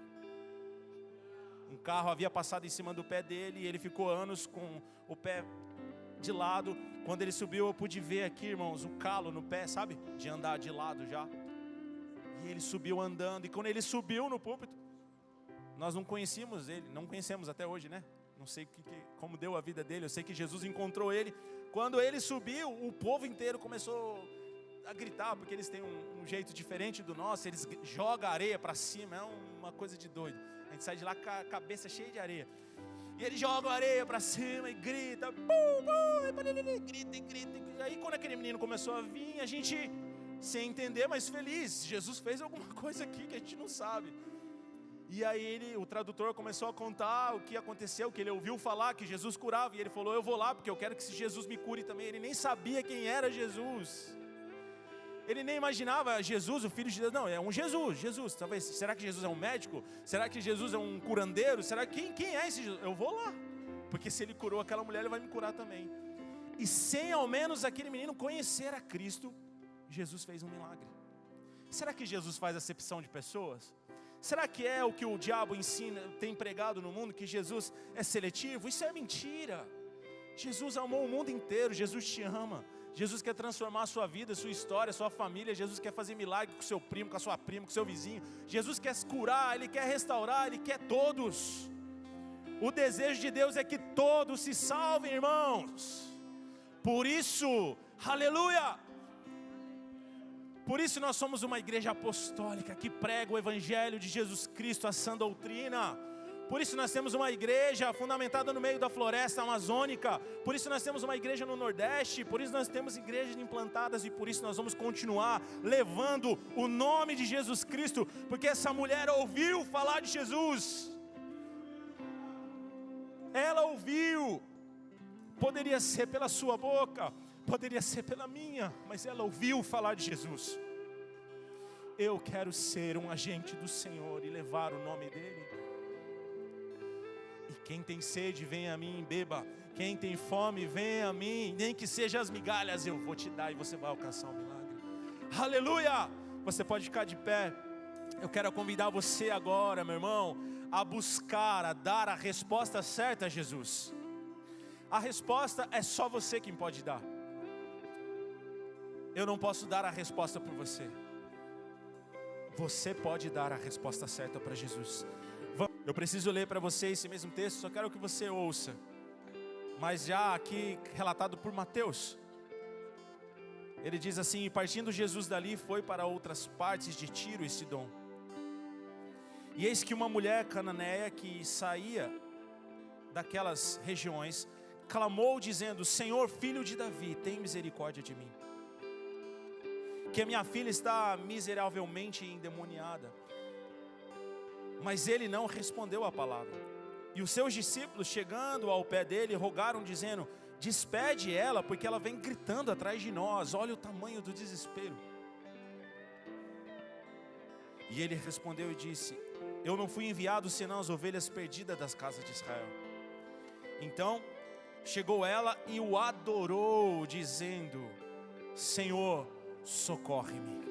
Um carro havia passado em cima do pé dele e ele ficou anos com o pé de lado. Quando ele subiu, eu pude ver aqui, irmãos, o calo no pé, sabe? De andar de lado já. E ele subiu andando. E quando ele subiu no púlpito, Nós não conhecíamos ele, não conhecemos até hoje, né? Não sei como deu a vida dele, eu sei que Jesus encontrou ele. Quando ele subiu, o povo inteiro começou a gritar, porque eles têm um jeito diferente do nosso, eles jogam areia para cima, é uma coisa de doido. A gente sai de lá com a cabeça cheia de areia. E eles jogam areia para cima e grita, grita e grita. E aí quando aquele menino começou a vir, a gente, sem entender, mas feliz, Jesus fez alguma coisa aqui que a gente não sabe. E aí o tradutor começou a contar o que aconteceu, que ele ouviu falar que Jesus curava. E ele falou, eu vou lá porque eu quero que esse Jesus me cure também. Ele nem sabia quem era Jesus. Ele nem imaginava Jesus, o Filho de Deus. Não, é um Jesus. Talvez, será que Jesus é um médico? Será que Jesus é um curandeiro? Será que quem é esse Jesus? Eu vou lá. Porque se ele curou aquela mulher, ele vai me curar também. E sem ao menos aquele menino conhecer a Cristo, Jesus fez um milagre. Será que Jesus faz acepção de pessoas? Será que é o que o diabo ensina, tem pregado no mundo, que Jesus é seletivo? Isso é mentira. Jesus amou o mundo inteiro, Jesus te ama. Jesus quer transformar a sua vida, a sua história, a sua família. Jesus quer fazer milagre com o seu primo, com a sua prima, com o seu vizinho. Jesus quer curar, Ele quer restaurar, Ele quer todos. O desejo de Deus é que todos se salvem, irmãos. Por isso, aleluia! Por isso nós somos uma igreja apostólica que prega o Evangelho de Jesus Cristo, a sã doutrina. Por isso nós temos uma igreja fundamentada no meio da floresta amazônica. Por isso nós temos uma igreja no Nordeste. Por isso nós temos igrejas implantadas. E por isso nós vamos continuar levando o nome de Jesus Cristo. Porque essa mulher ouviu falar de Jesus. Ela ouviu. Poderia ser pela sua boca, poderia ser pela minha, mas ela ouviu falar de Jesus. Eu quero ser um agente do Senhor e levar o nome dEle. E quem tem sede, venha a mim e beba. Quem tem fome, venha a mim. Nem que seja as migalhas, eu vou te dar e você vai alcançar o milagre. Aleluia! Você pode ficar de pé. Eu quero convidar você agora, meu irmão, a buscar, a dar a resposta certa a Jesus. A resposta é só você quem pode dar. Eu não posso dar a resposta por você. Você pode dar a resposta certa para Jesus. Eu preciso ler para você esse mesmo texto, só quero que você ouça. Mas já aqui relatado por Mateus. Ele diz assim: e partindo Jesus dali, foi para outras partes de Tiro e Sidom. E eis que uma mulher cananeia que saía daquelas regiões, clamou dizendo: Senhor, filho de Davi, tem misericórdia de mim, que a minha filha está miseravelmente endemoniada. Mas ele não respondeu a palavra. E os seus discípulos, chegando ao pé dele, rogaram dizendo: despede ela, porque ela vem gritando atrás de nós. Olha o tamanho do desespero. E ele respondeu e disse: eu não fui enviado senão as ovelhas perdidas das casas de Israel. Então chegou ela e o adorou, dizendo: Senhor, socorre-me.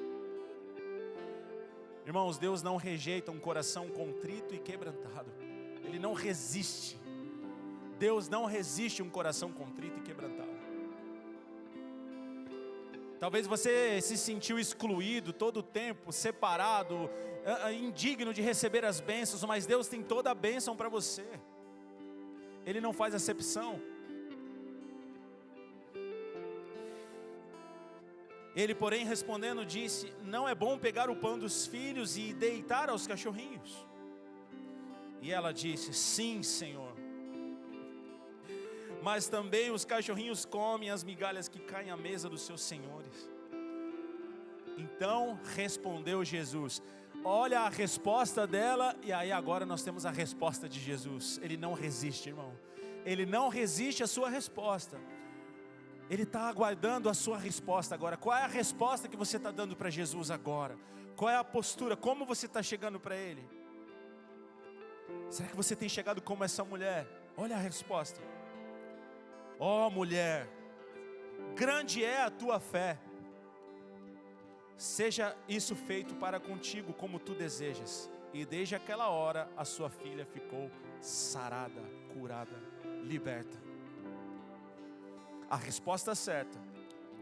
Irmãos, Deus não rejeita um coração contrito e quebrantado. Ele não resiste. Deus não resiste um coração contrito e quebrantado. Talvez você se sentiu excluído todo o tempo, separado, indigno de receber as bênçãos, mas Deus tem toda a bênção para você. Ele não faz acepção. Ele, porém, respondendo, disse: não é bom pegar o pão dos filhos e deitar aos cachorrinhos. E ela disse: sim, Senhor. Mas também os cachorrinhos comem as migalhas que caem à mesa dos seus senhores. Então respondeu Jesus. Olha a resposta dela, e aí agora nós temos a resposta de Jesus. Ele não resiste, irmão. Ele não resiste à sua resposta. Ele está aguardando a sua resposta agora. Qual é a resposta que você está dando para Jesus agora? Qual é a postura? Como você está chegando para Ele? Será que você tem chegado como essa mulher? Olha a resposta. Ó mulher, grande é a tua fé. Seja isso feito para contigo como tu desejas. E desde aquela hora a sua filha ficou sarada, curada, liberta. A resposta certa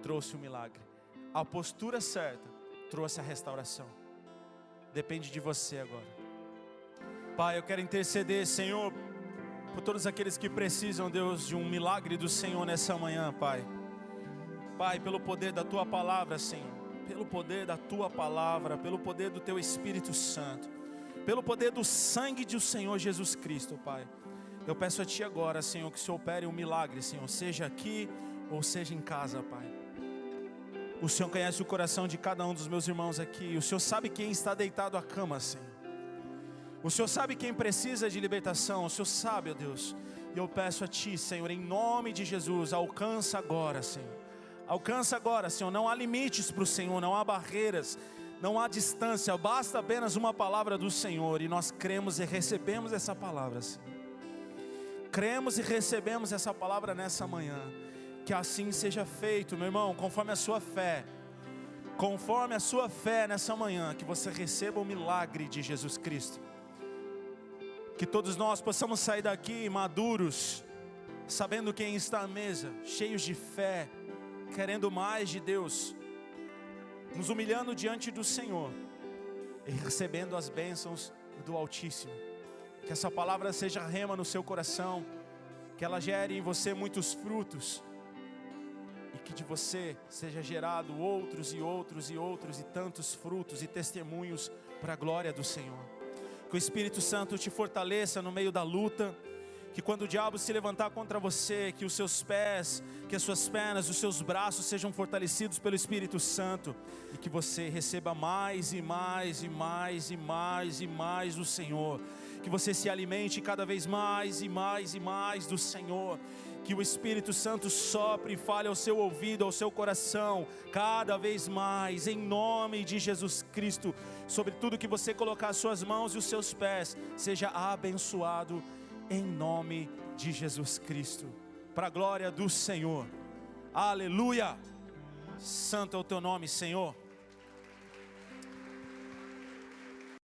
trouxe o milagre. A postura certa trouxe a restauração. Depende de você agora. Pai, eu quero interceder, Senhor, por todos aqueles que precisam, Deus, de um milagre do Senhor nessa manhã, Pai. Pai, pelo poder da Tua palavra, Senhor, pelo poder da Tua palavra, pelo poder do Teu Espírito Santo, pelo poder do sangue do Senhor Jesus Cristo, Pai. Eu peço a Ti agora, Senhor, que o Senhor opere um milagre, Senhor, seja aqui ou seja em casa, Pai. O Senhor conhece o coração de cada um dos meus irmãos aqui. O Senhor sabe quem está deitado à cama, Senhor. O Senhor sabe quem precisa de libertação. O Senhor sabe, ó Deus. E eu peço a Ti, Senhor, em nome de Jesus, alcança agora, Senhor. Alcança agora, Senhor. Não há limites para o Senhor, não há barreiras, não há distância. Basta apenas uma palavra do Senhor. E nós cremos e recebemos essa palavra, Senhor. Cremos e recebemos essa palavra nessa manhã. Que assim seja feito, meu irmão, conforme a sua fé. Conforme a sua fé nessa manhã, que você receba o milagre de Jesus Cristo. Que todos nós possamos sair daqui maduros, sabendo quem está à mesa, cheios de fé, querendo mais de Deus, nos humilhando diante do Senhor e recebendo as bênçãos do Altíssimo. Que essa palavra seja rema no seu coração, que ela gere em você muitos frutos, e que de você seja gerado outros e outros e outros e tantos frutos e testemunhos para a glória do Senhor. Que o Espírito Santo te fortaleça no meio da luta. Que quando o diabo se levantar contra você, que os seus pés, que as suas pernas, os seus braços sejam fortalecidos pelo Espírito Santo. E que você receba mais e mais e mais e mais e mais do Senhor. Que você se alimente cada vez mais e mais e mais do Senhor. Que o Espírito Santo sopre e fale ao seu ouvido, ao seu coração, cada vez mais, em nome de Jesus Cristo. Sobre tudo que você colocar as suas mãos e os seus pés, seja abençoado em nome de Jesus Cristo, para a glória do Senhor. Aleluia! Santo é o teu nome, Senhor.